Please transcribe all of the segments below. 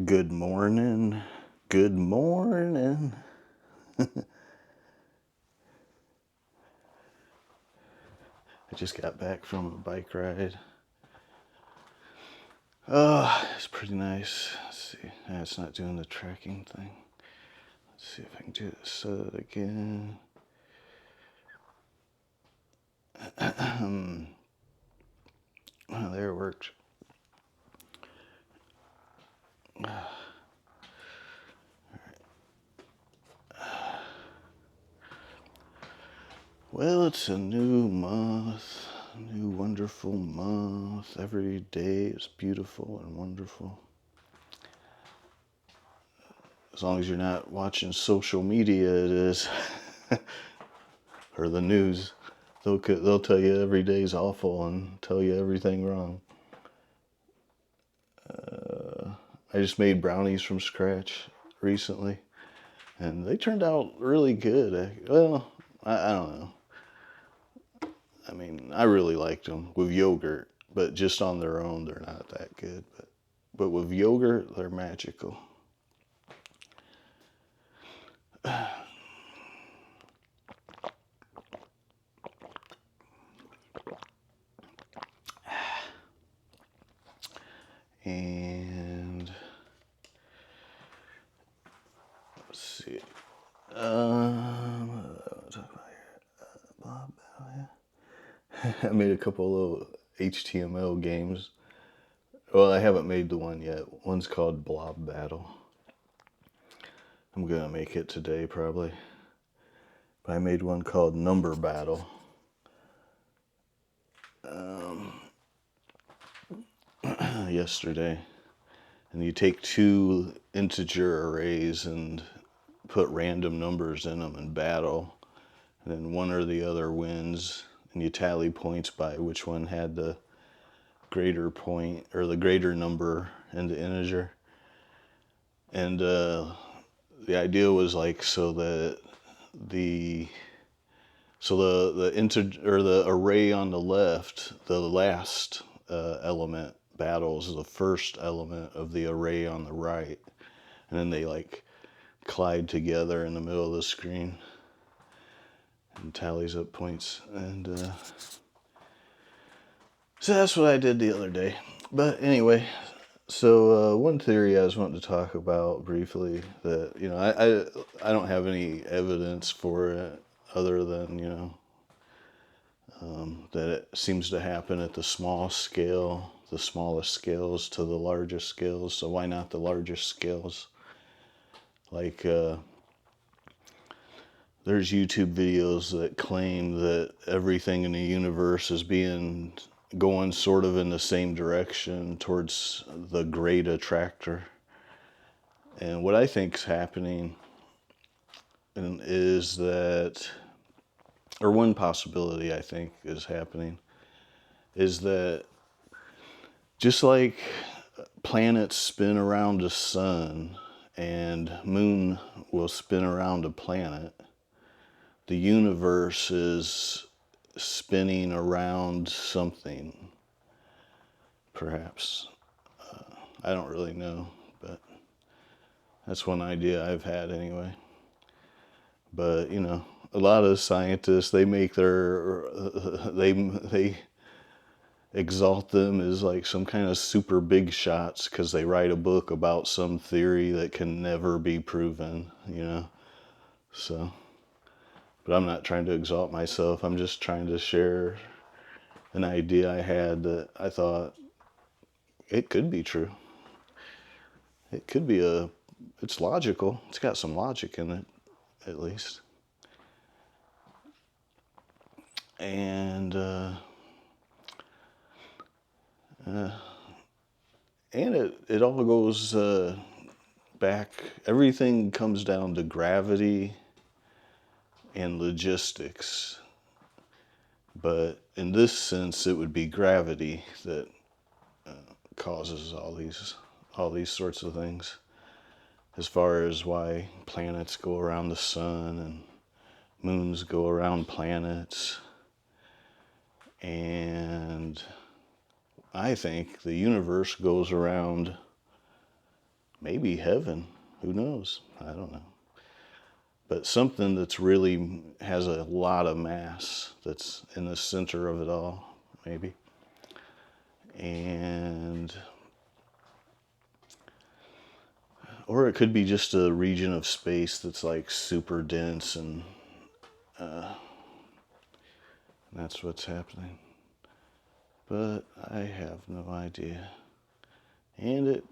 Good morning. Good morning. I just got back from a bike ride. It's pretty nice. Let's see. It's not doing the tracking thing. Let's see if I can do this. Set it again. Oh, there it worked. Well, it's a new month, a new wonderful month. Every day is beautiful and wonderful. As long as you're not watching social media, it is. Or the news. They'll tell you every day's awful and tell you everything wrong. I just made brownies from scratch recently, and they turned out really good. Well, I don't know. I mean, I really liked them with yogurt, but just on their own, they're not that good. But with yogurt, they're magical. And let's see. I made a couple of HTML games. Well, I haven't made the one yet. One's called Blob Battle. I'm gonna make it today probably. But I made one called Number Battle. Yesterday. And you take two integer arrays and put random numbers in them and battle. And then one or the other wins. And you tally points by which one had the greater point or the greater number in the integer. And the idea was like so that the integer or the array on the left, the last element battles the first element of the array on the right, and then they like collide together in the middle of the screen and tallies up points. And so that's what I did the other day. But anyway, so one theory I was wanting to talk about briefly that, you know, I don't have any evidence for it other than, you know, that it seems to happen at the small scale, the smallest scales to the largest scales. So why not the largest scales? Like, there's YouTube videos that claim that everything in the universe is going sort of in the same direction towards the great attractor. And what I think is happening is that, or one possibility I think is happening, is that just like planets spin around the sun and moon will spin around a planet, the universe is spinning around something, perhaps. I don't really know, but that's one idea I've had anyway. But, you know, a lot of scientists, they make they exalt them as like some kind of super big shots because they write a book about some theory that can never be proven, you know. So, but I'm not trying to exalt myself. I'm just trying to share an idea I had that I thought it could be true. It could be it's logical. It's got some logic in it, at least. And, it all goes back, everything comes down to gravity and logistics. But in this sense, it would be gravity that causes all these sorts of things. As far as why planets go around the sun and moons go around planets. And I think the universe goes around maybe heaven. Who knows? I don't know. But something that's really has a lot of mass that's in the center of it all, maybe. And, or it could be just a region of space that's like super dense and that's what's happening. But I have no idea. And it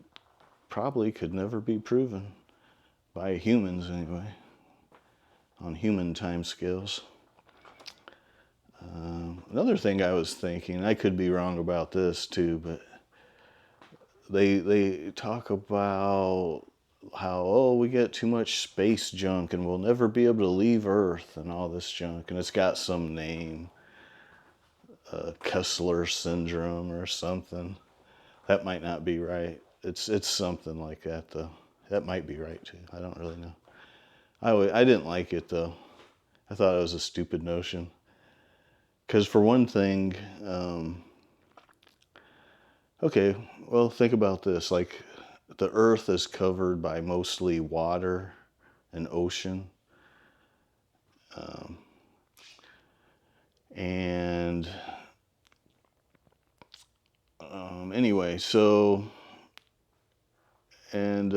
probably could never be proven by humans anyway, on human timescales. Another thing I was thinking, I could be wrong about this too, but they talk about how, oh, we get too much space junk and we'll never be able to leave Earth and all this junk, and it's got some name, Kessler syndrome or something. That might not be right. It's something like that though. That might be right too. I don't really know. I didn't like it though. I thought it was a stupid notion. Because for one thing, okay, well, think about this. Like, the Earth is covered by mostly water and ocean. And anyway, and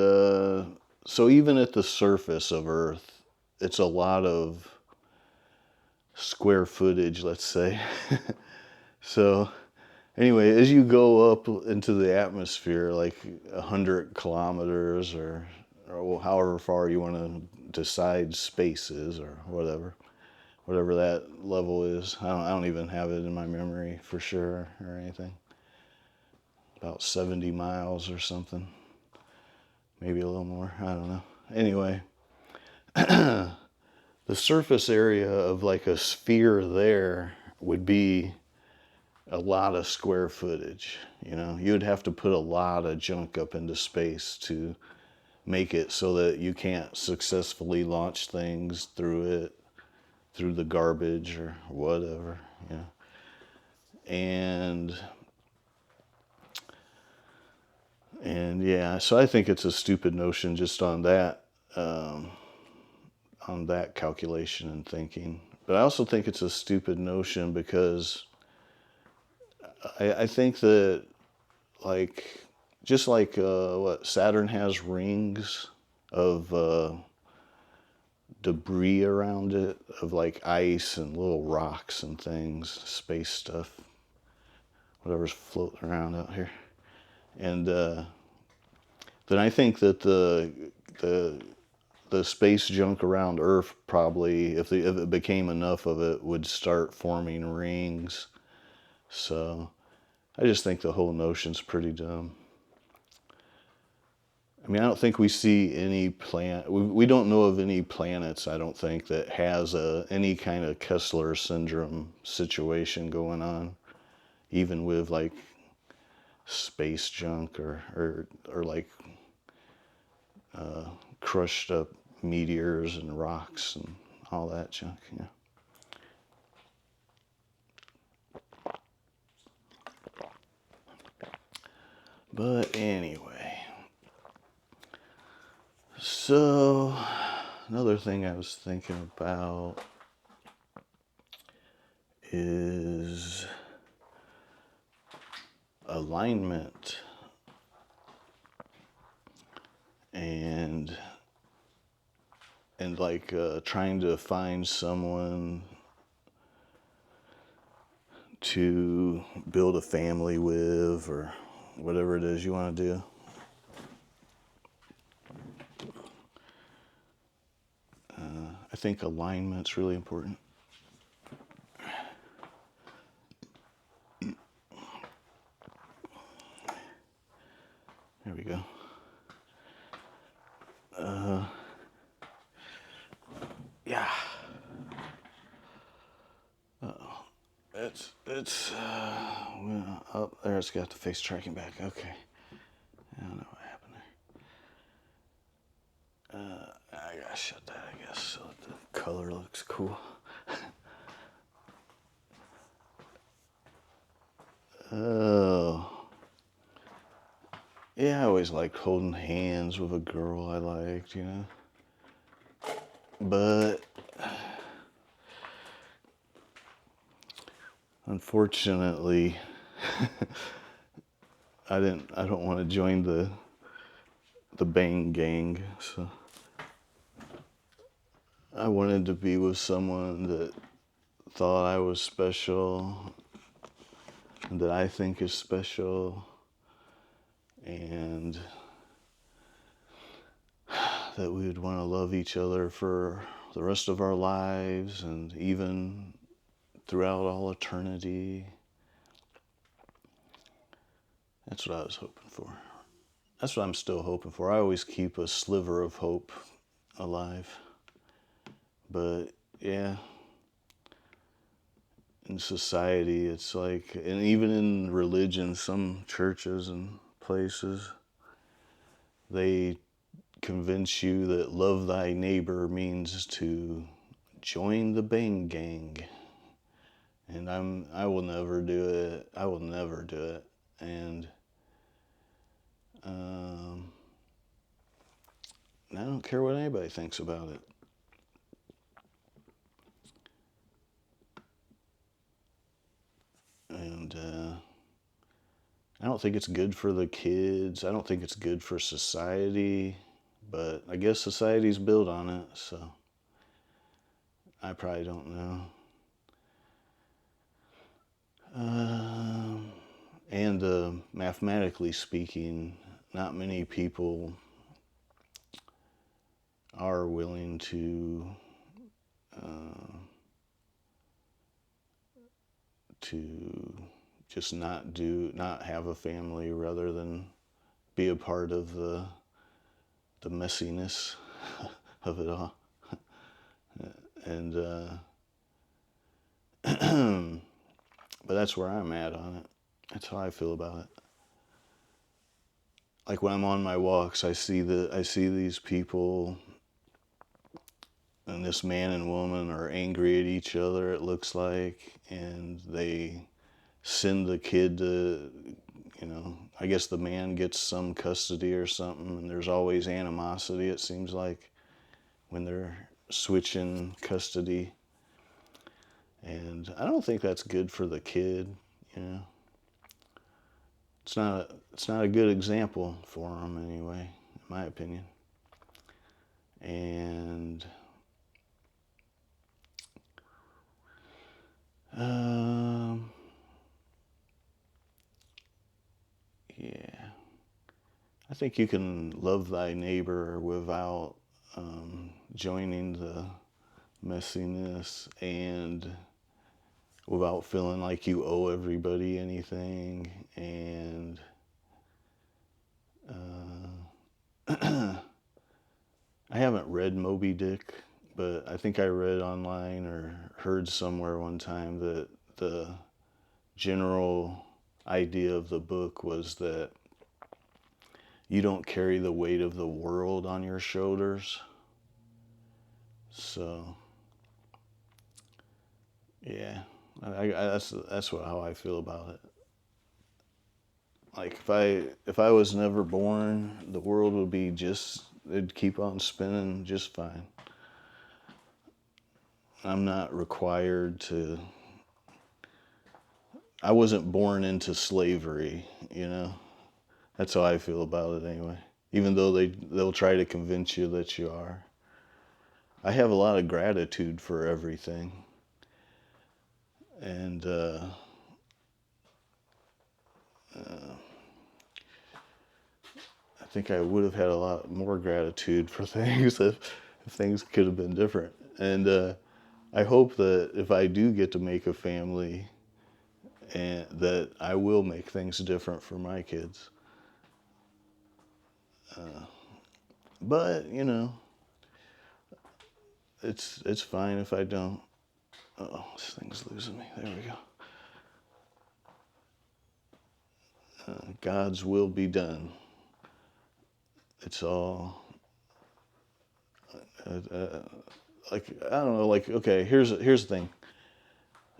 so even at the surface of Earth, it's a lot of square footage, let's say. So anyway, as you go up into the atmosphere, like 100 kilometers or however far you want to decide space is or whatever that level is. I don't even have it in my memory for sure or anything. About 70 miles or something. Maybe a little more. I don't know. Anyway, the surface area of like a sphere there would be a lot of square footage. You know, you'd have to put a lot of junk up into space to make it so that you can't successfully launch things through it, through the garbage or whatever, you know. And yeah, so I think it's a stupid notion just on that calculation and thinking. But I also think it's a stupid notion because I think that, like, just like what Saturn has rings of debris around it, of like ice and little rocks and things, space stuff, whatever's floating around out here. And then I think that the space junk around Earth probably, if it became enough of it, would start forming rings. So I just think the whole notion's pretty dumb. I mean, I don't think we see any planet. We don't know of any planets, I don't think, that has any kind of Kessler syndrome situation going on, even with like space junk or like crushed up meteors and rocks and all that junk. Yeah. But anyway, so another thing I was thinking about is alignment and like trying to find someone to build a family with or whatever it is you want to do. I think alignment's really important. There we go. Yeah. It's well, up there. It's got the face tracking back. Okay. I don't know what happened there. I gotta shut that, I guess, so that the color looks cool. Oh. Yeah, I always always liked holding hands with a girl I liked, you know. But unfortunately, I don't want to join the bang gang, so I wanted to be with someone that thought I was special, that I think is special, and that we would want to love each other for the rest of our lives and even throughout all eternity. That's what I was hoping for. That's what I'm still hoping for. I always keep a sliver of hope alive. But yeah, in society, it's like, and even in religion, some churches and places, they convince you that love thy neighbor means to join the bang gang. And I will never do it. I will never do it. And I don't care what anybody thinks about it. And I don't think it's good for the kids. I don't think it's good for society. But I guess society's built on it, so I probably don't know. And mathematically speaking, not many people are willing to just not have a family rather than be a part of the messiness of it all. And but that's where I'm at on it. That's how I feel about it. Like when I'm on my walks, I see these people, and this man and woman are angry at each other, it looks like, and they send the kid to, I guess the man gets some custody or something, and there's always animosity, it seems like, when they're switching custody. And I don't think that's good for the kid, you know. It's not a good example for them anyway, in my opinion. And yeah, I think you can love thy neighbor without joining the messiness and without feeling like you owe everybody anything. And I haven't read Moby Dick, but I think I read online or heard somewhere one time that the general idea of the book was that you don't carry the weight of the world on your shoulders. So, yeah, that's how I feel about it. Like if I was never born, the world would be it'd keep on spinning just fine. I'm not required to. I wasn't born into slavery, you know. That's how I feel about it anyway. Even though they'll try to convince you that you are. I have a lot of gratitude for everything. And I think I would have had a lot more gratitude for things if things could have been different. And I hope that if I do get to make a family, and that I will make things different for my kids. But it's fine if I don't. Oh, this thing's losing me. There we go. God's will be done. It's all like I don't know. Like okay, here's the thing.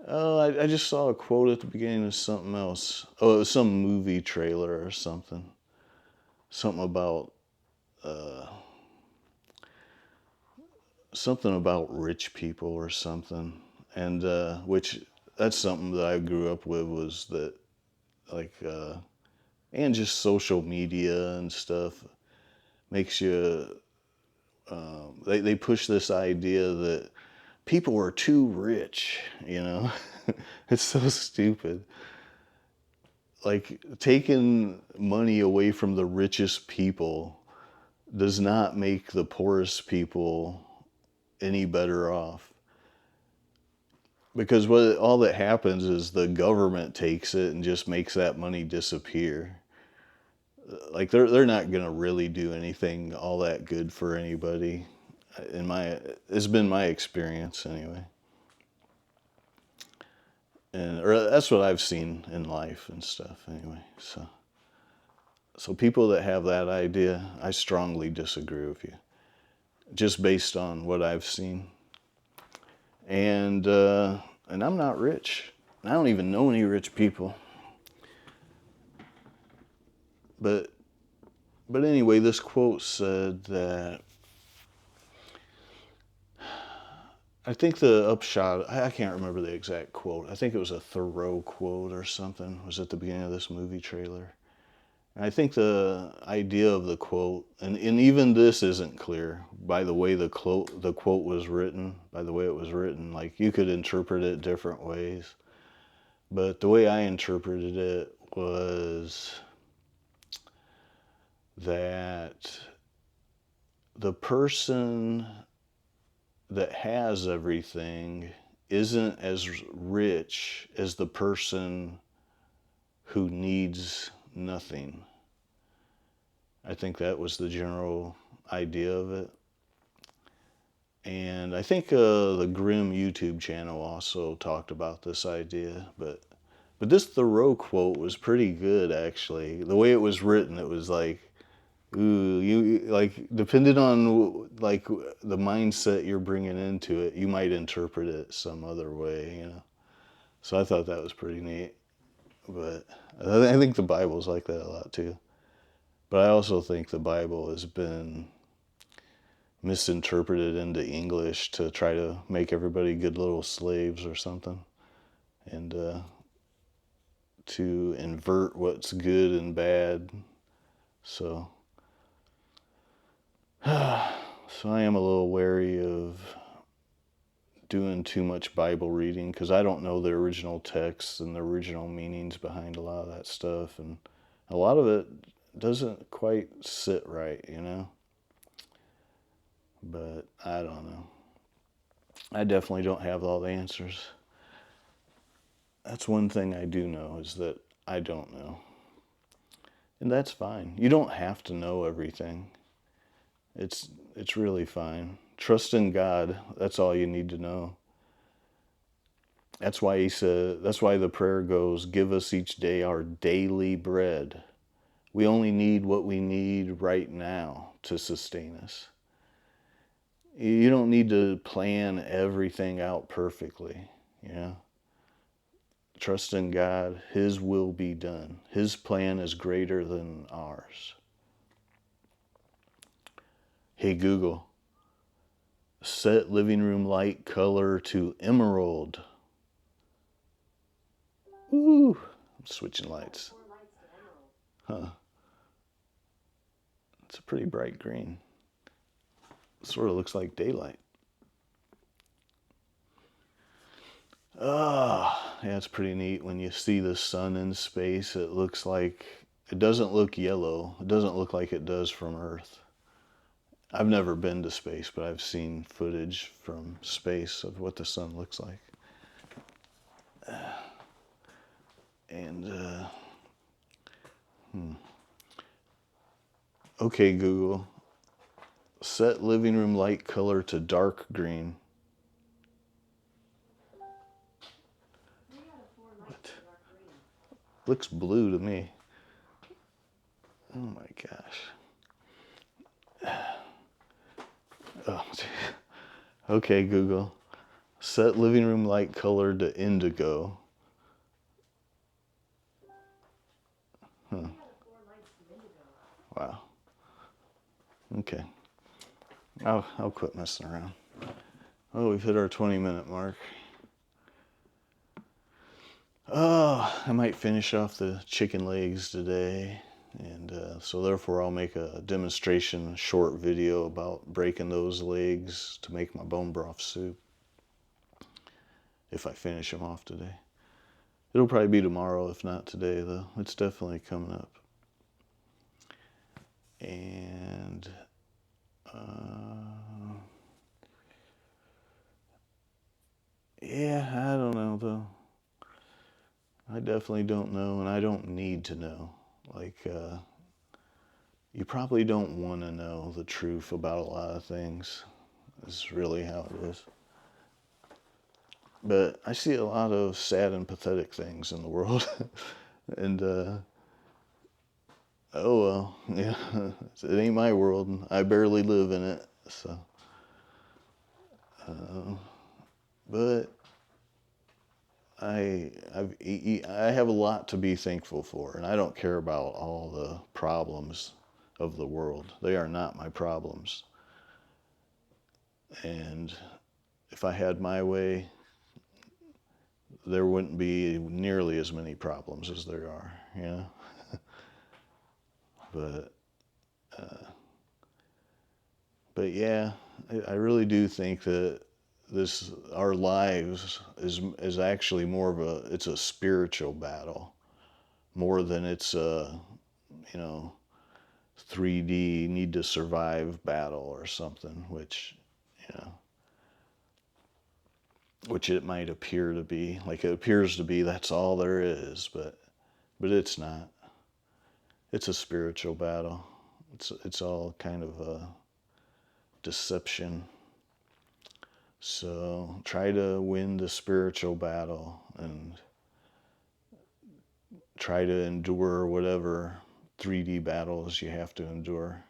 Oh, I just saw a quote at the beginning of something else. Oh, it was some movie trailer or something. something about uh, something about rich people or something, and which that's something that I grew up with was that like and just social media and stuff makes you they push this idea that people are too rich, you know. It's so stupid. Like taking money away from the richest people does not make the poorest people any better off. Because what all that happens is the government takes it and just makes that money disappear. Like they're not gonna really do anything all that good for anybody. It's been my experience anyway, and or that's what I've seen in life and stuff anyway. So people that have that idea, I strongly disagree with you, just based on what I've seen. And I'm not rich. I don't even know any rich people. But anyway, this quote said that I think the upshot, I can't remember the exact quote. I think it was a Thoreau quote or something. It was at the beginning of this movie trailer. And I think the idea of the quote, and even this isn't clear by the way the quote was written, by the way it was written. Like you could interpret it different ways. But the way I interpreted it was that the person that has everything isn't as rich as the person who needs nothing. I think that was the general idea of it. And I think the Grimm YouTube channel also talked about this idea, but this Thoreau quote was pretty good actually. The way it was written, it was like, ooh, you like depending on like the mindset you're bringing into it, you might interpret it some other way, you know. So I thought that was pretty neat. But I think the Bible's like that a lot too. But I also think the Bible has been misinterpreted into English to try to make everybody good little slaves or something, and to invert what's good and bad. So, so I am a little wary of doing too much Bible reading because I don't know the original texts and the original meanings behind a lot of that stuff, and a lot of it doesn't quite sit right, you know. But I don't know. I definitely don't have all the answers. That's one thing I do know is that I don't know. And that's fine. You don't have to know everything. It's really fine. Trust in God. That's all you need to know. That's why he said, that's why the prayer goes, give us each day our daily bread. We only need what we need right now to sustain us. You don't need to plan everything out perfectly, you know. Trust in God. His will be done. His plan is greater than ours. Hey Google, set living room light color to emerald. Ooh, I'm switching lights. Huh. It's a pretty bright green. Sort of looks like daylight. Ah, yeah, it's pretty neat when you see the sun in space. It looks like, it doesn't look yellow. It doesn't look like it does from Earth. I've never been to space, but I've seen footage from space of what the sun looks like. And, okay, Google, set living room light color to dark green. What? Looks blue to me. Oh my gosh. Oh, okay, Google, set living room light color to indigo. Huh. Wow. Okay. I'll quit messing around. Oh, we've hit our 20-minute mark. Oh, I might finish off the chicken legs today. And so therefore I'll make a demonstration short video about breaking those legs to make my bone broth soup. If I finish them off today. It'll probably be tomorrow, if not today, though. It's definitely coming up. And yeah, I don't know, though. I definitely don't know, and I don't need to know. Like, you probably don't want to know the truth about a lot of things. Is really how it is. But I see a lot of sad and pathetic things in the world. And, oh well, yeah, it ain't my world. I barely live in it, so. But I have a lot to be thankful for, and I don't care about all the problems of the world. They are not my problems. And if I had my way, there wouldn't be nearly as many problems as there are, you know? But, but yeah, I really do think that our lives is actually more of it's a spiritual battle more than it's a, you know, 3D need to survive battle or something, which, you know, which it might appear to be. Like it appears to be that's all there is, but it's not. It's a spiritual battle. It's all kind of a deception. So try to win the spiritual battle and try to endure whatever 3D battles you have to endure.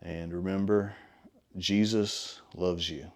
And remember, Jesus loves you.